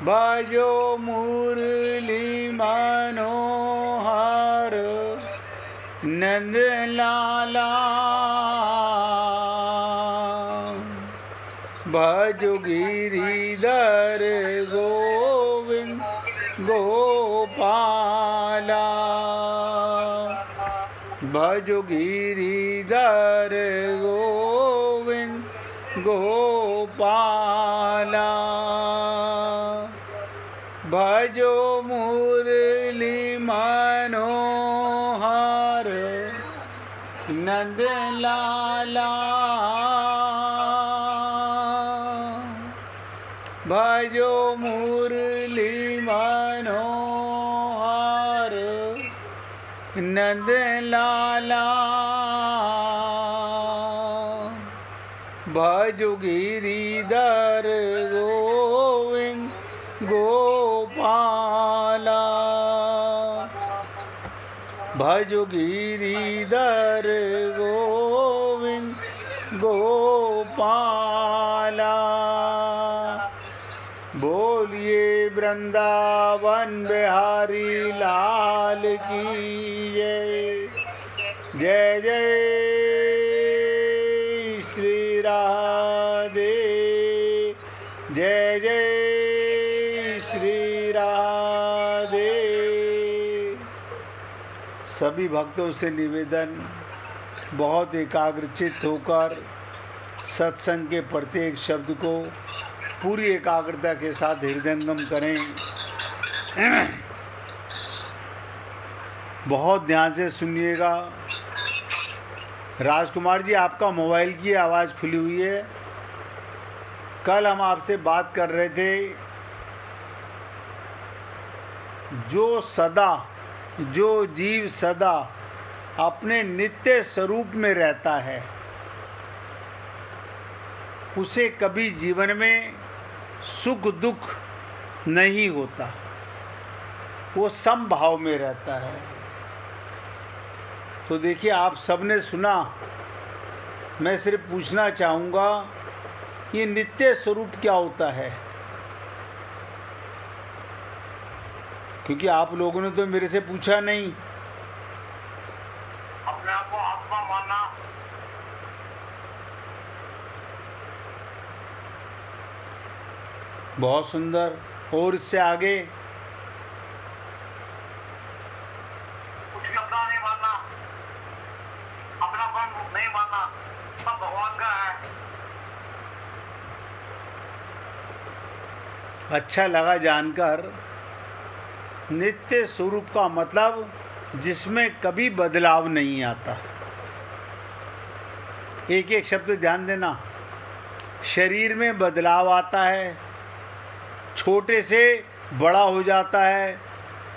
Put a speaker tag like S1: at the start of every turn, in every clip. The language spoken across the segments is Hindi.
S1: भजो मुरली मनोहर नंद लाला। भजो गिरिधर गोविंद गोपाला। भजो गिरिधर गोविंद गोपाला। भजो मुरली मनोहर नंद लाला। भजो मुरली मनोहर नंद लाला। भजो गिरिधर गोविंद गोपाला। भजो गिरिधर गोविंद गोपाला। बोलिए वृंदावन बिहारी लाल की जय। जय जय श्री राधे। जय जय श्री राधे। सभी भक्तों से निवेदन, बहुत एकाग्रचित्त होकर सत्संग के प्रत्येक शब्द को पूरी एकाग्रता के साथ हृदयंगम करें। बहुत ध्यान से सुनिएगा। राजकुमार जी, आपका मोबाइल की आवाज़ खुली हुई है। कल हम आपसे बात कर रहे थे, जो जीव सदा अपने नित्य स्वरूप में रहता है, उसे कभी जीवन में सुख दुख नहीं होता, वो समभाव में रहता है। तो देखिए, आप सबने सुना, मैं सिर्फ पूछना चाहूँगा, ये नित्य स्वरूप क्या होता है? क्योंकि आप लोगों ने तो मेरे से पूछा नहीं।
S2: अपने आप को आत्मा मानना।
S1: बहुत सुंदर। और इससे आगे?
S2: कुछ भी अपना नहीं मानना, अपनापन नहीं मानना, सब भगवान का है।
S1: अच्छा लगा जानकर। नित्य स्वरूप का मतलब जिसमें कभी बदलाव नहीं आता। एक एक शब्द ध्यान देना। शरीर में बदलाव आता है, छोटे से बड़ा हो जाता है,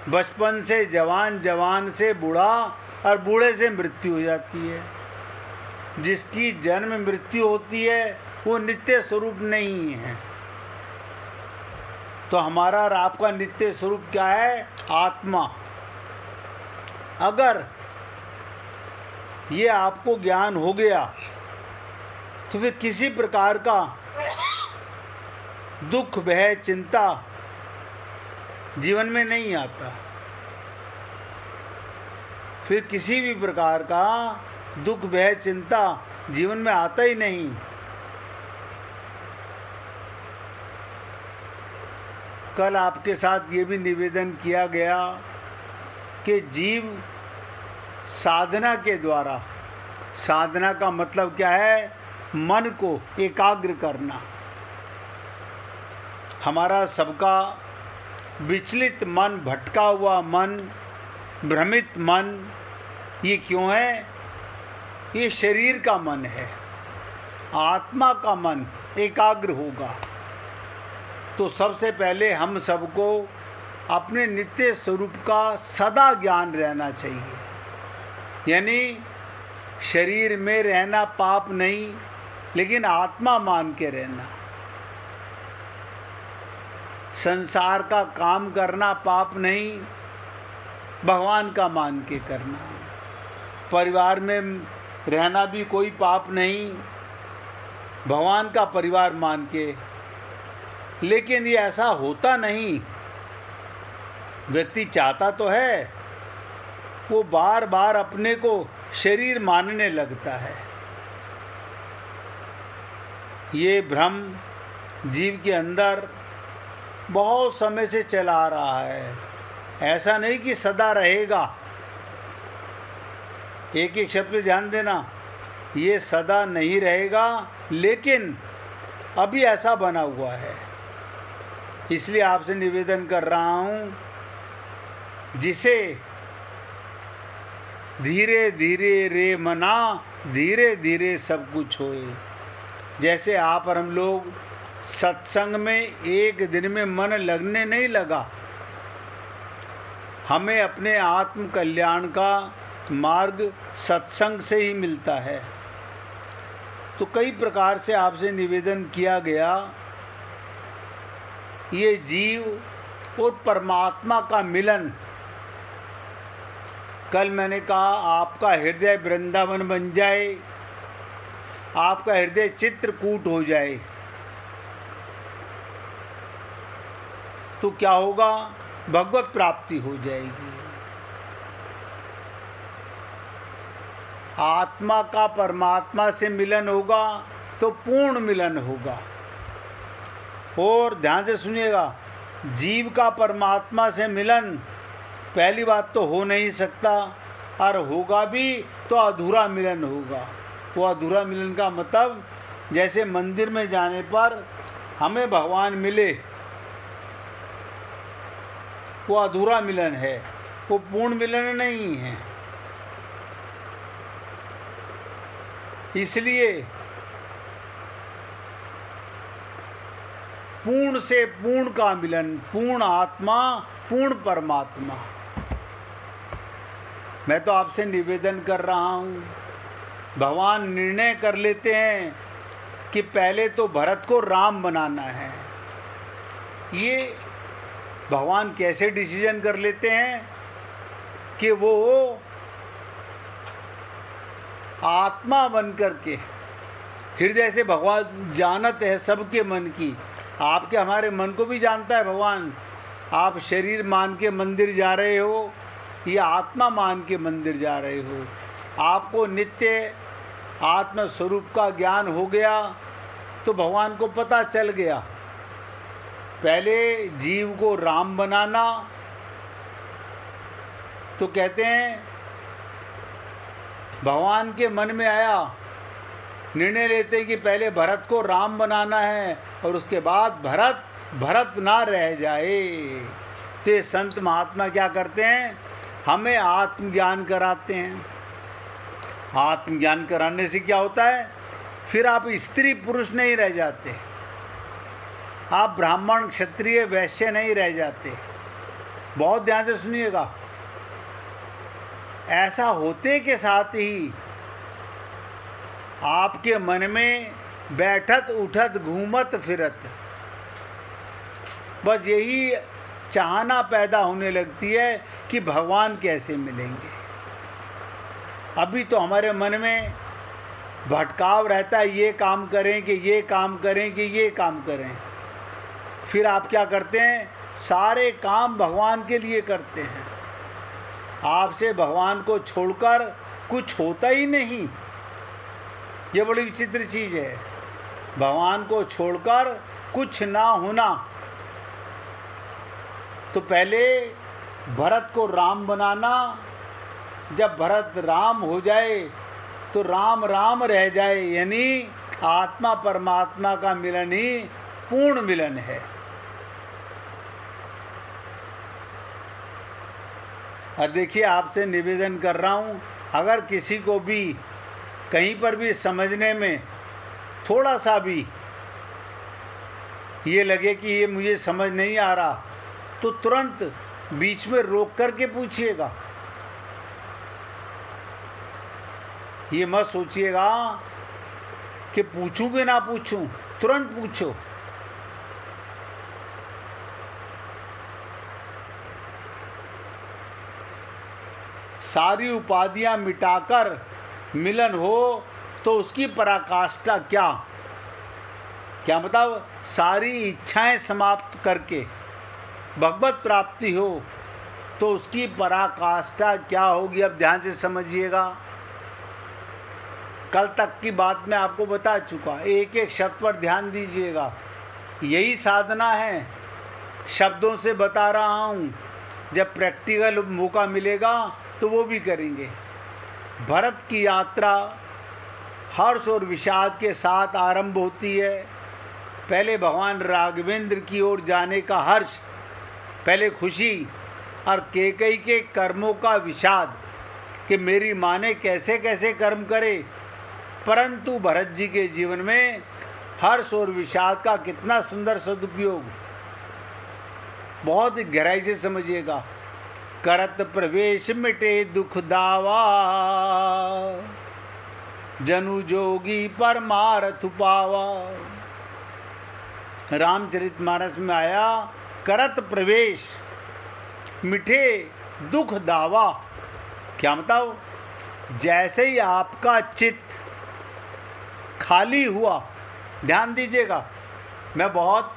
S1: बचपन से जवान, जवान से बूढ़ा और बूढ़े से मृत्यु हो जाती है। जिसकी जन्म मृत्यु होती है वो नित्य स्वरूप नहीं है। तो हमारा और आपका नित्य स्वरूप क्या है? आत्मा। अगर ये आपको ज्ञान हो गया तो फिर किसी प्रकार का दुख, भय, चिंता जीवन में नहीं आता। फिर किसी भी प्रकार का दुख, भय, चिंता जीवन में आता ही नहीं। कल आपके साथ ये भी निवेदन किया गया कि जीव साधना के द्वारा, साधना का मतलब क्या है? मन को एकाग्र करना। हमारा सबका विचलित मन, भटका हुआ मन, भ्रमित मन, ये क्यों है? ये शरीर का मन है। आत्मा का मन एकाग्र होगा तो सबसे पहले हम सबको अपने नित्य स्वरूप का सदा ज्ञान रहना चाहिए। यानी शरीर में रहना पाप नहीं, लेकिन आत्मा मान के रहना। संसार का काम करना पाप नहीं, भगवान का मान के करना। परिवार में रहना भी कोई पाप नहीं, भगवान का परिवार मान के लेकिन ये ऐसा होता नहीं। व्यक्ति चाहता तो है, वो बार बार अपने को शरीर मानने लगता है। ये भ्रम जीव के अंदर बहुत समय से चला आ रहा है। ऐसा नहीं कि सदा रहेगा। एक एक शब्द पे ध्यान देना, ये सदा नहीं रहेगा, लेकिन अभी ऐसा बना हुआ है। इसलिए आपसे निवेदन कर रहा हूँ, जिसे धीरे धीरे रे मना, धीरे धीरे सब कुछ होए। जैसे आप और हम लोग सत्संग में एक दिन में मन लगने नहीं लगा। हमें अपने आत्म कल्याण का मार्ग सत्संग से ही मिलता है। तो कई प्रकार से आपसे निवेदन किया गया, ये जीव और परमात्मा का मिलन। कल मैंने कहा आपका हृदय वृंदावन बन जाए, आपका हृदय चित्रकूट हो जाए, तो क्या होगा? भगवत प्राप्ति हो जाएगी। आत्मा का परमात्मा से मिलन होगा तो पूर्ण मिलन होगा। और ध्यान से सुनिएगा, जीव का परमात्मा से मिलन पहली बात तो हो नहीं सकता, और होगा भी तो अधूरा मिलन होगा। वो अधूरा मिलन का मतलब, जैसे मंदिर में जाने पर हमें भगवान मिले, वो अधूरा मिलन है, वो पूर्ण मिलन नहीं है। इसलिए पूर्ण से पूर्ण का मिलन, पूर्ण आत्मा, पूर्ण परमात्मा। मैं तो आपसे निवेदन कर रहा हूँ, भगवान निर्णय कर लेते हैं कि पहले तो भरत को राम बनाना है। ये भगवान कैसे डिसीजन कर लेते हैं कि वो आत्मा बन करके, हृदय से भगवान जानत है सबके मन की। आपके हमारे मन को भी जानता है भगवान। आप शरीर मान के मंदिर जा रहे हो या आत्मा मान के मंदिर जा रहे हो, आपको नित्य आत्म स्वरूप का ज्ञान हो गया तो भगवान को पता चल गया। पहले जीव को राम बनाना, तो कहते हैं भगवान के मन में आया, निर्णय लेते हैं कि पहले भरत को राम बनाना है और उसके बाद भरत ना रह जाए। तो ये संत महात्मा क्या करते हैं? हमें आत्मज्ञान कराते हैं। आत्मज्ञान कराने से क्या होता है? फिर आप स्त्री पुरुष नहीं रह जाते, आप ब्राह्मण क्षत्रिय वैश्य नहीं रह जाते। बहुत ध्यान से सुनिएगा, ऐसा होते के साथ ही आपके मन में बैठत उठत घूमत फिरत बस यही चाहना पैदा होने लगती है कि भगवान कैसे मिलेंगे। अभी तो हमारे मन में भटकाव रहता है, ये काम करें कि ये काम करें कि ये काम करें। फिर आप क्या करते हैं? सारे काम भगवान के लिए करते हैं। आपसे भगवान को छोड़कर कुछ होता ही नहीं। ये बड़ी विचित्र चीज़ है, भगवान को छोड़कर कुछ ना होना। तो पहले भरत को राम बनाना, जब भरत राम हो जाए तो राम राम रह जाए, यानी आत्मा परमात्मा का मिलन ही पूर्ण मिलन है। और देखिए, आपसे निवेदन कर रहा हूँ, अगर किसी को भी कहीं पर भी समझने में थोड़ा सा भी ये लगे कि ये मुझे समझ नहीं आ रहा, तो तुरंत बीच में रोक करके पूछिएगा। ये मत सोचिएगा कि पूछूं कि ना पूछूं, तुरंत पूछो। सारी उपाधियां मिटाकर मिलन हो तो उसकी पराकाष्ठा क्या? क्या मतलब सारी इच्छाएं समाप्त करके भगवत प्राप्ति हो तो उसकी पराकाष्ठा क्या होगी, अब ध्यान से समझिएगा। कल तक की बात मैं आपको बता चुका, एक एक शब्द पर ध्यान दीजिएगा। यही साधना है, शब्दों से बता रहा हूँ, जब प्रैक्टिकल मौका मिलेगा तो वो भी करेंगे। भरत की यात्रा हर्ष और विषाद के साथ आरंभ होती है। पहले भगवान राघवेंद्र की ओर जाने का हर्ष, पहले खुशी, और कैकेयी के कर्मों का विषाद कि मेरी माँ ने कैसे कैसे कर्म करे। परंतु भरत जी के जीवन में हर्ष और विषाद का कितना सुंदर सदुपयोग, बहुत गहराई से समझिएगा। करत प्रवेश मिटे दुख दावा, जनु जोगी परमारथ पावा। रामचरितमानस में आया, करत प्रवेश मिठे दुख दावा। क्या मतलब, जैसे ही आपका चित्त खाली हुआ, ध्यान दीजिएगा, मैं बहुत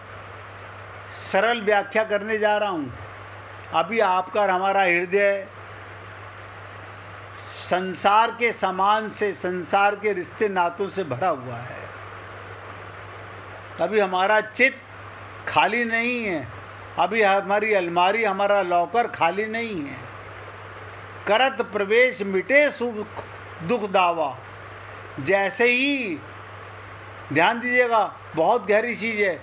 S1: सरल व्याख्या करने जा रहा हूँ। अभी आपका और हमारा हृदय संसार के सामान से, संसार के रिश्ते नातों से भरा हुआ है। अभी हमारा चित्त खाली नहीं है, अभी हमारी अलमारी, हमारा लॉकर खाली नहीं है। करत प्रवेश मिटे सुख दुख दावा। जैसे ही, ध्यान दीजिएगा, बहुत गहरी चीज है,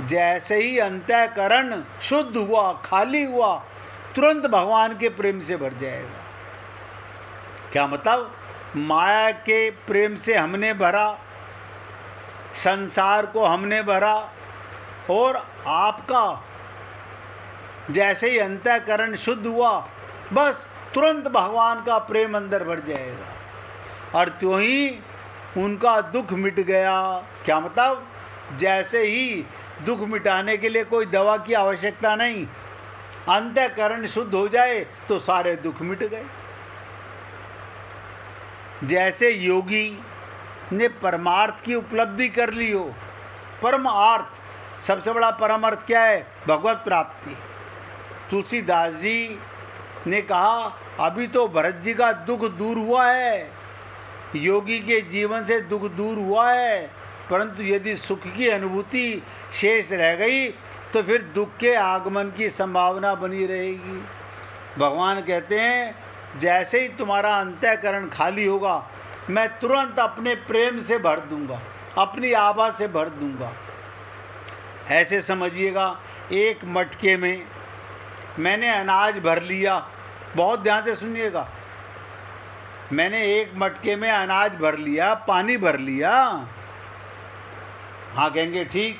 S1: जैसे ही अंतःकरण शुद्ध हुआ, खाली हुआ, तुरंत भगवान के प्रेम से भर जाएगा। क्या मतलब, माया के प्रेम से हमने भरा, संसार को हमने भरा, और आपका जैसे ही अंतःकरण शुद्ध हुआ, बस तुरंत भगवान का प्रेम अंदर भर जाएगा और त्यों ही उनका दुख मिट गया। क्या मतलब, जैसे ही दुख मिटाने के लिए कोई दवा की आवश्यकता नहीं, अंतःकरण शुद्ध हो जाए तो सारे दुख मिट गए। जैसे योगी ने परमार्थ की उपलब्धि कर ली हो। परम अर्थ, सबसे बड़ा परम अर्थ क्या है? भगवत प्राप्ति। तुलसीदास जी ने कहा, अभी तो भरत जी का दुख दूर हुआ है, योगी के जीवन से दुख दूर हुआ है, परंतु यदि सुख की अनुभूति शेष रह गई तो फिर दुख के आगमन की संभावना बनी रहेगी। भगवान कहते हैं, जैसे ही तुम्हारा अंतःकरण खाली होगा, मैं तुरंत अपने प्रेम से भर दूंगा, अपनी आभा से भर दूंगा। ऐसे समझिएगा, एक मटके में मैंने अनाज भर लिया, बहुत ध्यान से सुनिएगा, मैंने एक मटके में अनाज भर लिया, पानी भर लिया। हाँ कहेंगे ठीक।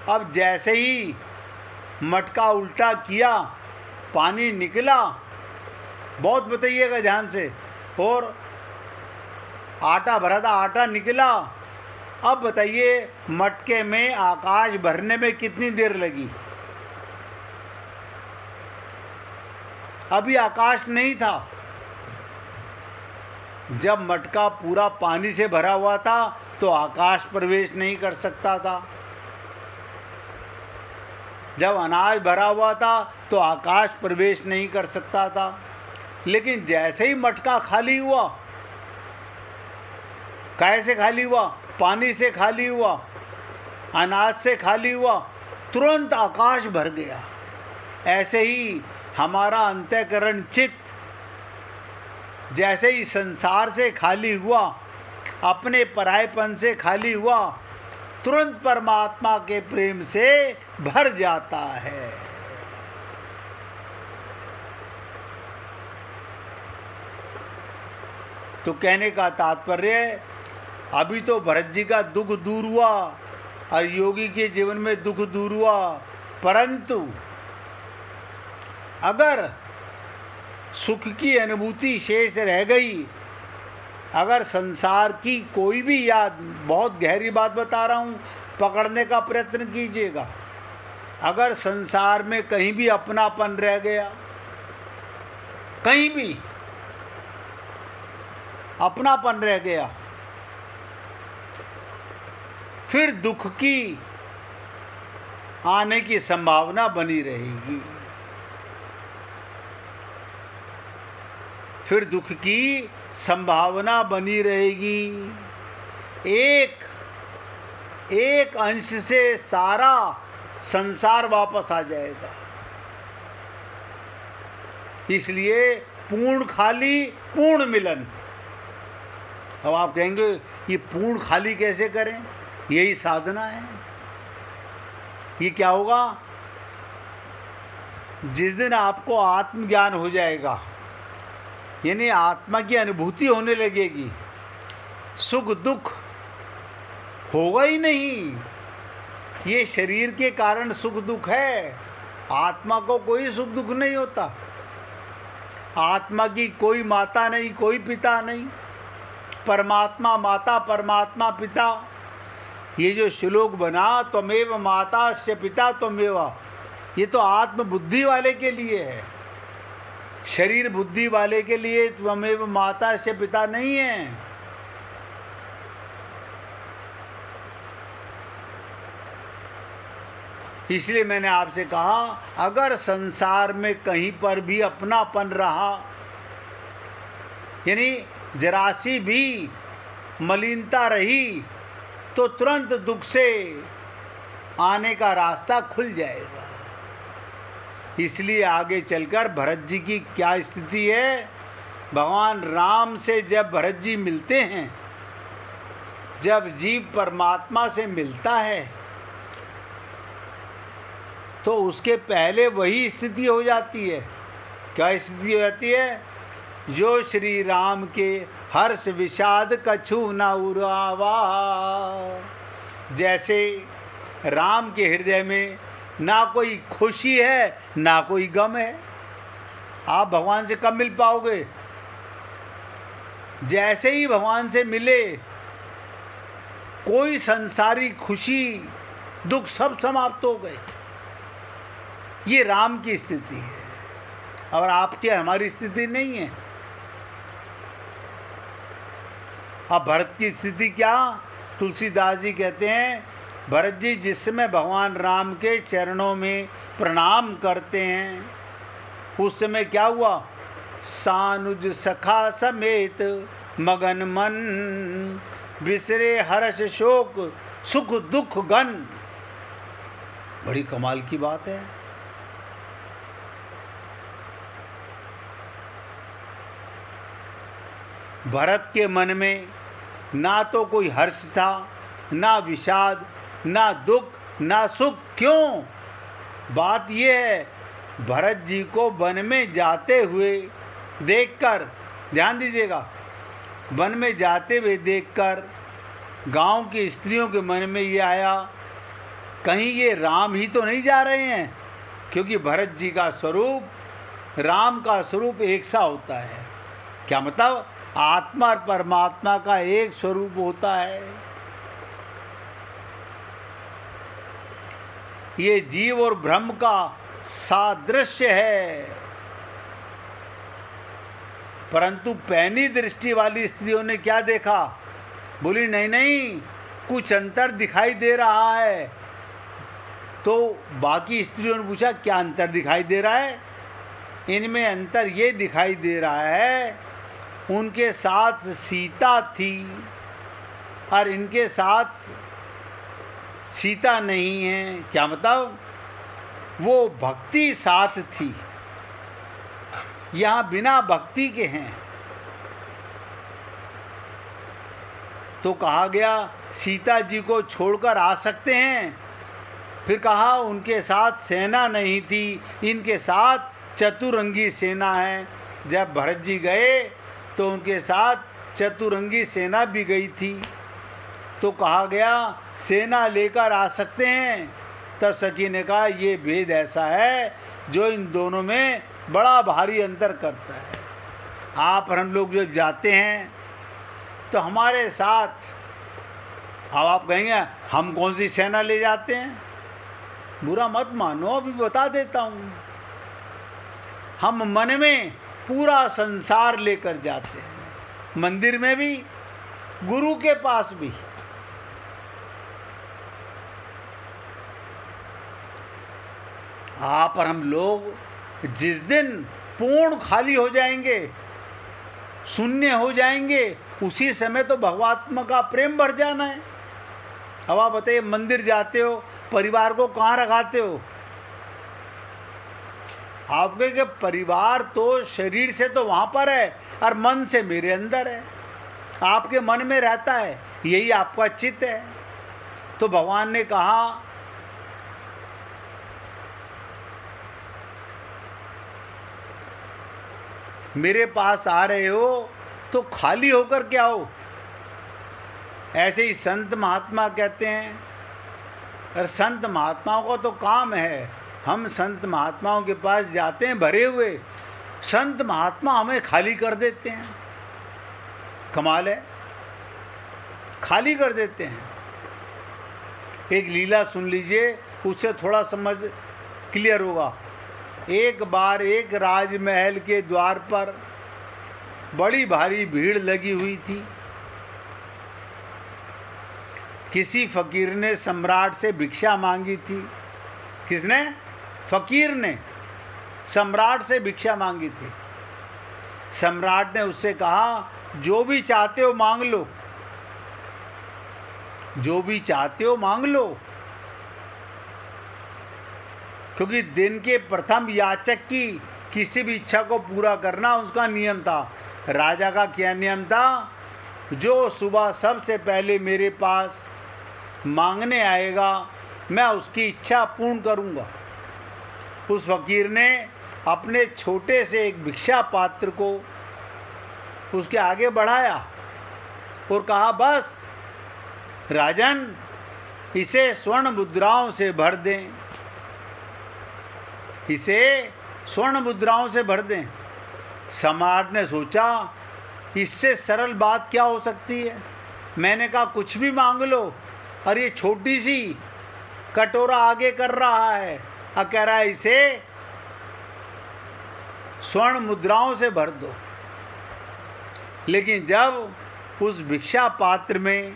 S1: अब जैसे ही मटका उल्टा किया, पानी निकला, बहुत बताइएगा ध्यान से, और आटा भरा था, आटा निकला। अब बताइए, मटके में आकाश भरने में कितनी देर लगी? अभी आकाश नहीं था। जब मटका पूरा पानी से भरा हुआ था तो आकाश प्रवेश नहीं कर सकता था। जब अनाज भरा हुआ था तो आकाश प्रवेश नहीं कर सकता था। लेकिन जैसे ही मटका खाली हुआ, कैसे खाली हुआ? पानी से खाली हुआ, अनाज से खाली हुआ, तुरंत आकाश भर गया। ऐसे ही हमारा अंतःकरण चित्त जैसे ही संसार से खाली हुआ, अपने परायपन से खाली हुआ, तुरंत परमात्मा के प्रेम से भर जाता है। तो कहने का तात्पर्य, अभी तो भरत जी का दुख दूर हुआ और योगी के जीवन में दुख दूर हुआ, परंतु अगर सुख की अनुभूति शेष रह गई, अगर संसार की कोई भी याद, बहुत गहरी बात बता रहा हूँ, पकड़ने का प्रयत्न कीजिएगा, अगर संसार में कहीं भी अपनापन रह गया, कहीं भी अपनापन रह गया, फिर दुख की आने की संभावना बनी रहेगी। फिर दुख की संभावना बनी रहेगी। एक अंश से सारा संसार वापस आ जाएगा। इसलिए पूर्ण खाली पूर्ण मिलन। अब आप कहेंगे ये पूर्ण खाली कैसे करें? यही साधना है। ये क्या होगा? जिस दिन आपको आत्मज्ञान हो जाएगा, यानी आत्मा की अनुभूति होने लगेगी, सुख दुख होगा ही नहीं। ये शरीर के कारण सुख दुख है, आत्मा को कोई सुख दुख नहीं होता। आत्मा की कोई माता नहीं, कोई पिता नहीं। परमात्मा माता, परमात्मा पिता। ये जो श्लोक बना, त्वमेव माता से पिता त्वमेव, ये तो आत्म बुद्धि वाले के लिए है। शरीर बुद्धि वाले के लिए त्वमेव माता से पिता नहीं है। इसलिए मैंने आपसे कहा, अगर संसार में कहीं पर भी अपनापन रहा, यानी जरासी भी मलिनता रही, तो तुरंत दुख से आने का रास्ता खुल जाएगा। इसलिए आगे चलकर भरत जी की क्या स्थिति है? भगवान राम से जब भरत जी मिलते हैं, जब जीव परमात्मा से मिलता है, तो उसके पहले वही स्थिति हो जाती है। क्या स्थिति हो जाती है? जो श्री राम के हर्ष विषाद कछु न उरावा। जैसे राम के हृदय में ना कोई खुशी है, ना कोई गम है। आप भगवान से कब मिल पाओगे? जैसे ही भगवान से मिले, कोई संसारी खुशी दुख सब समाप्त हो गए। ये राम की स्थिति है, और आपकी हमारी स्थिति नहीं है। अब भरत की स्थिति क्या? तुलसीदास जी कहते हैं, भरत जी जिस समय भगवान राम के चरणों में प्रणाम करते हैं, उस समय क्या हुआ? सानुज सखा समेत मगन मन, बिसरे हर्ष शोक सुख दुख गन। बड़ी कमाल की बात है। भरत के मन में ना तो कोई हर्ष था, ना विषाद, ना दुख, ना सुख। क्यों? बात यह है, भरत जी को वन में जाते हुए देखकर, ध्यान दीजिएगा, वन में जाते हुए देखकर गांव की स्त्रियों के मन में ये आया, कहीं ये राम ही तो नहीं जा रहे हैं। क्योंकि भरत जी का स्वरूप, राम का स्वरूप एक सा होता है। क्या मतलब? आत्मा और परमात्मा का एक स्वरूप होता है। ये जीव और ब्रह्म का सादृश्य है। परंतु पैनी दृष्टि वाली स्त्रियों ने क्या देखा? बोली नहीं नहीं, कुछ अंतर दिखाई दे रहा है। तो बाकी स्त्रियों ने पूछा, क्या अंतर दिखाई दे रहा है? इनमें अंतर ये दिखाई दे रहा है, उनके साथ सीता थी और इनके साथ सीता नहीं है। क्या मतलब? वो भक्ति साथ थी, यहाँ बिना भक्ति के हैं। तो कहा गया सीता जी को छोड़कर आ सकते हैं। फिर कहा उनके साथ सेना नहीं थी, इनके साथ चतुरंगी सेना है। जब भरत जी गए तो उनके साथ चतुरंगी सेना भी गई थी। तो कहा गया सेना लेकर आ सकते हैं। तब सखी ने कहा ये भेद ऐसा है जो इन दोनों में बड़ा भारी अंतर करता है। आप और हम लोग जब जाते हैं तो हमारे साथ, अब आप कहेंगे हम कौन सी सेना ले जाते हैं? बुरा मत मानो, अभी बता देता हूँ। हम मन में पूरा संसार लेकर जाते हैं, मंदिर में भी, गुरु के पास भी। आप और हम लोग जिस दिन पूर्ण खाली हो जाएंगे, शून्य हो जाएंगे, उसी समय तो भगवात्मा का प्रेम बढ़ जाना है। अब आप बताइए, मंदिर जाते हो, परिवार को कहाँ रखाते हो? आपके के परिवार तो शरीर से तो वहाँ पर है और मन से मेरे अंदर है, आपके मन में रहता है, यही आपका चित्त है। तो भगवान ने कहा मेरे पास आ रहे हो तो खाली होकर के आओ। ऐसे ही संत महात्मा कहते हैं, और संत महात्माओं का तो काम है, हम संत महात्माओं के पास जाते हैं भरे हुए, संत महात्मा हमें खाली कर देते हैं। कमाल है, खाली कर देते हैं। एक लीला सुन लीजिए, उससे थोड़ा समझ क्लियर होगा। एक बार एक राजमहल के द्वार पर बड़ी भारी भीड़ लगी हुई थी। किसी फकीर ने सम्राट से भिक्षा मांगी थी। किसने? फकीर ने सम्राट से भिक्षा मांगी थी। सम्राट ने उससे कहा, जो भी चाहते हो मांग लो, जो भी चाहते हो मांग लो। क्योंकि दिन के प्रथम याचक की किसी भी इच्छा को पूरा करना उसका नियम था। राजा का क्या नियम था? जो सुबह सबसे पहले मेरे पास मांगने आएगा, मैं उसकी इच्छा पूर्ण करूंगा। उस फकीर ने अपने छोटे से एक भिक्षा पात्र को उसके आगे बढ़ाया और कहा, बस राजन, इसे स्वर्ण मुद्राओं से भर दें, इसे स्वर्ण मुद्राओं से भर दें। सम्राट ने सोचा, इससे सरल बात क्या हो सकती है। मैंने कहा कुछ भी मांग लो, और ये छोटी सी कटोरा आगे कर रहा है और कह रहा है इसे स्वर्ण मुद्राओं से भर दो। लेकिन जब उस भिक्षा पात्र में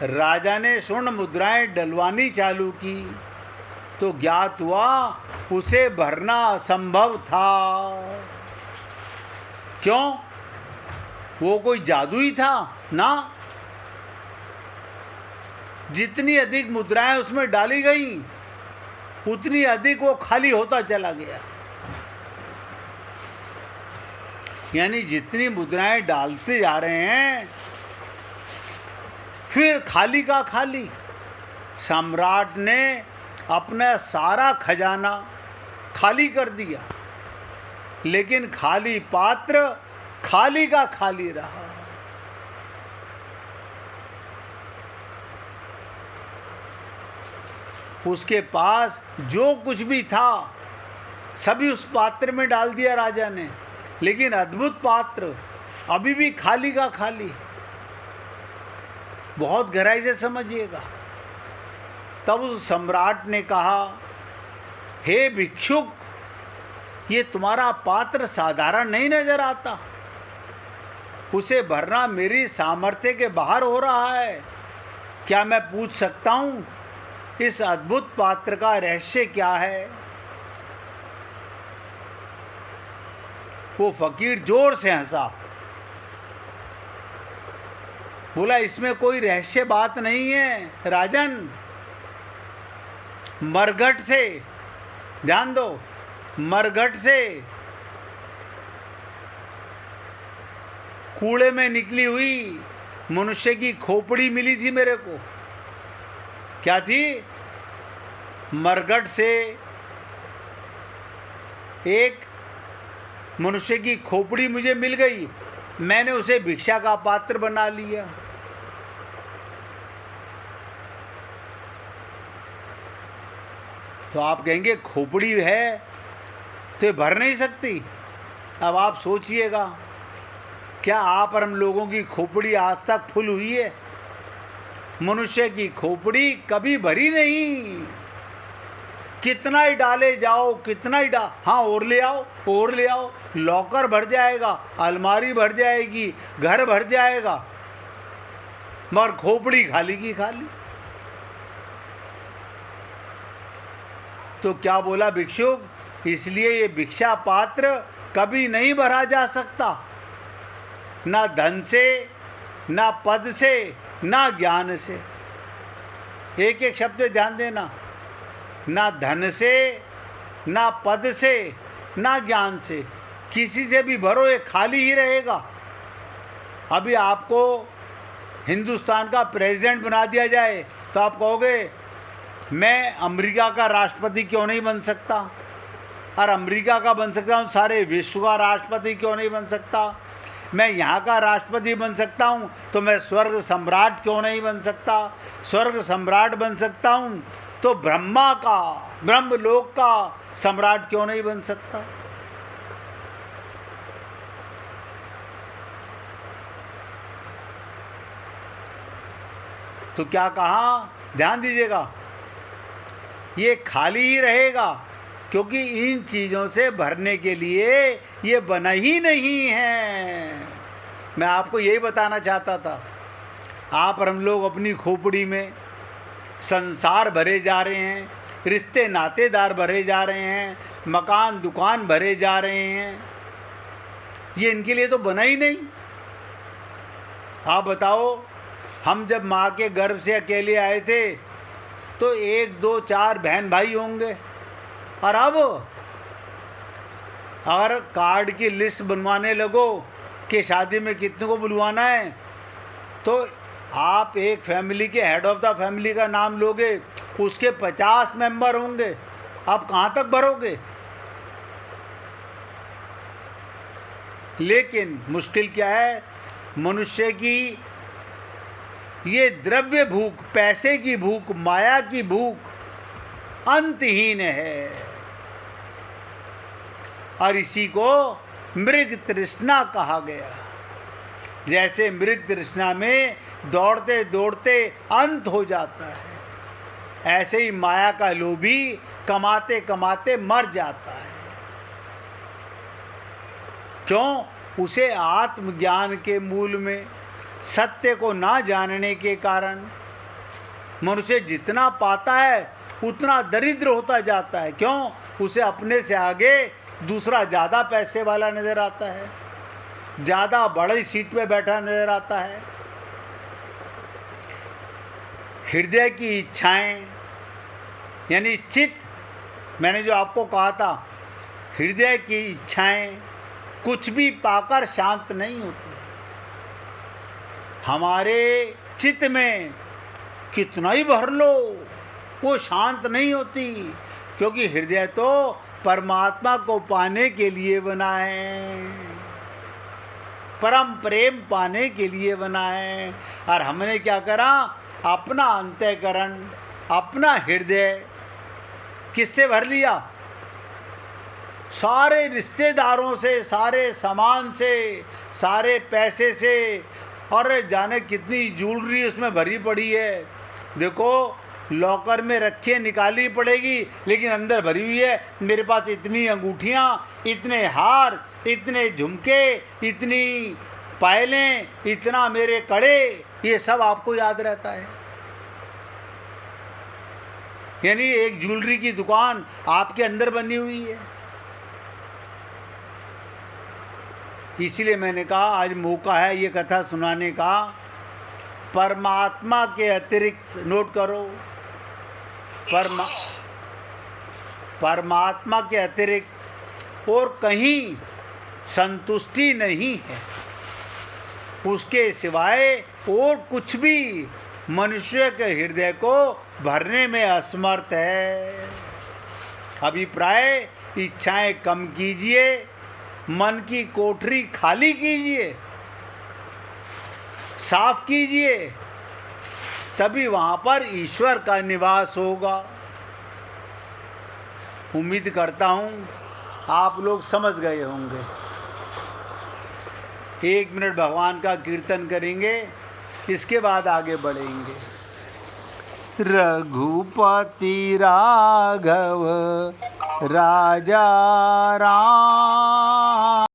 S1: राजा ने स्वर्ण मुद्राएं डलवानी चालू की तो ज्ञात हुआ उसे भरना असंभव था। क्यों? वो कोई जादू ही था ना। जितनी अधिक मुद्राएं उसमें डाली गई, उतनी अधिक वो खाली होता चला गया। यानी जितनी मुद्राएं डालते जा रहे हैं, फिर खाली का खाली। सम्राट ने अपना सारा खजाना खाली कर दिया, लेकिन खाली पात्र खाली का खाली रहा। उसके पास जो कुछ भी था सभी उस पात्र में डाल दिया राजा ने, लेकिन अद्भुत पात्र अभी भी खाली का खाली। बहुत गहराई से समझिएगा। तब उस सम्राट ने कहा, हे भिक्षुक, ये तुम्हारा पात्र साधारण नहीं नजर आता, उसे भरना मेरी सामर्थ्य के बाहर हो रहा है। क्या मैं पूछ सकता हूँ इस अद्भुत पात्र का रहस्य क्या है? वो फकीर जोर से हंसा, बोला, इसमें कोई रहस्य बात नहीं है राजन। मरघट से, ध्यान दो, मरघट से कूड़े में निकली हुई मनुष्य की खोपड़ी मिली थी मेरे को। क्या थी? मरघट से एक मनुष्य की खोपड़ी मुझे मिल गई, मैंने उसे भिक्षा का पात्र बना लिया। तो आप कहेंगे खोपड़ी है तो ये भर नहीं सकती। अब आप सोचिएगा, क्या आप और हम लोगों की खोपड़ी आज तक फुल हुई है? मनुष्य की खोपड़ी कभी भरी नहीं। कितना ही डाले जाओ, कितना ही हाँ, और ले आओ, और ले आओ, लॉकर भर जाएगा, अलमारी भर जाएगी, घर भर जाएगा, मगर खोपड़ी खाली की खाली। तो क्या बोला भिक्षुक, इसलिए ये भिक्षा पात्र कभी नहीं भरा जा सकता, ना धन से, ना पद से, ना ज्ञान से। एक एक शब्द पे ध्यान देना, ना धन से, ना पद से, ना ज्ञान से, किसी से भी भरो ये खाली ही रहेगा। अभी आपको हिंदुस्तान का प्रेसिडेंट बना दिया जाए तो आप कहोगे मैं अमेरिका का राष्ट्रपति क्यों नहीं बन सकता, और अमेरिका का बन सकता हूँ, सारे विश्व का राष्ट्रपति क्यों नहीं बन सकता, मैं यहाँ का राष्ट्रपति बन सकता हूँ तो मैं स्वर्ग सम्राट क्यों नहीं बन सकता, स्वर्ग सम्राट बन सकता हूँ तो ब्रह्मा का, ब्रह्मलोक का सम्राट क्यों नहीं बन सकता। तो क्या कहा, ध्यान दीजिएगा, ये खाली ही रहेगा, क्योंकि इन चीज़ों से भरने के लिए ये बना ही नहीं है। मैं आपको यही बताना चाहता था। आप और हम लोग अपनी खोपड़ी में संसार भरे जा रहे हैं, रिश्ते नातेदार भरे जा रहे हैं, मकान दुकान भरे जा रहे हैं, ये इनके लिए तो बना ही नहीं। आप बताओ, हम जब माँ के गर्भ से अकेले आए थे तो 1 2 4 बहन भाई होंगे, और अब अगर कार्ड की लिस्ट बनवाने लगो कि शादी में कितने को बुलवाना है, तो आप एक फैमिली के हेड ऑफ द फैमिली का नाम लोगे, उसके 50 मेंबर होंगे, आप कहाँ तक भरोगे। लेकिन मुश्किल क्या है, मनुष्य की ये द्रव्य भूख, पैसे की भूख, माया की भूख अंतहीन है, और इसी को मृग तृष्णा कहा गया। जैसे मृग तृष्णा में दौड़ते दौड़ते अंत हो जाता है, ऐसे ही माया का लोभी कमाते कमाते मर जाता है। क्यों? उसे आत्मज्ञान के मूल में सत्य को ना जानने के कारण मनुष्य जितना पाता है उतना दरिद्र होता जाता है। क्यों? उसे अपने से आगे दूसरा ज़्यादा पैसे वाला नज़र आता है, ज़्यादा बड़ी सीट पे बैठा नज़र आता है। हृदय की इच्छाएं यानी चित्त, मैंने जो आपको कहा था, हृदय की इच्छाएं कुछ भी पाकर शांत नहीं होती। हमारे चित्त में कितना ही भर लो वो शांत नहीं होती, क्योंकि हृदय तो परमात्मा को पाने के लिए बना है, परम प्रेम पाने के लिए बना है। और हमने क्या करा, अपना अंतःकरण, अपना हृदय किससे भर लिया? सारे रिश्तेदारों से, सारे सामान से, सारे पैसे से, और जाने कितनी ज्वेलरी उसमें भरी पड़ी है। देखो, लॉकर में रखे निकालनी पड़ेगी, लेकिन अंदर भरी हुई है, मेरे पास इतनी अंगूठियाँ, इतने हार, इतने झुमके, इतनी पायलें, इतना मेरे कड़े, ये सब आपको याद रहता है। यानी एक ज्वेलरी की दुकान आपके अंदर बनी हुई है। इसीलिए मैंने कहा आज मौका है ये कथा सुनाने का। परमात्मा के अतिरिक्त, नोट करो, परमात्मा के अतिरिक्त और कहीं संतुष्टि नहीं है, उसके सिवाय और कुछ भी मनुष्य के हृदय को भरने में असमर्थ है। अभिप्राय, इच्छाएं कम कीजिए, मन की कोठरी खाली कीजिए, साफ कीजिए, तभी वहाँ पर ईश्वर का निवास होगा। उम्मीद करता हूँ आप लोग समझ गए होंगे। 1 मिनट भगवान का कीर्तन करेंगे, इसके बाद आगे बढ़ेंगे। रघुपति राघव राजा राम।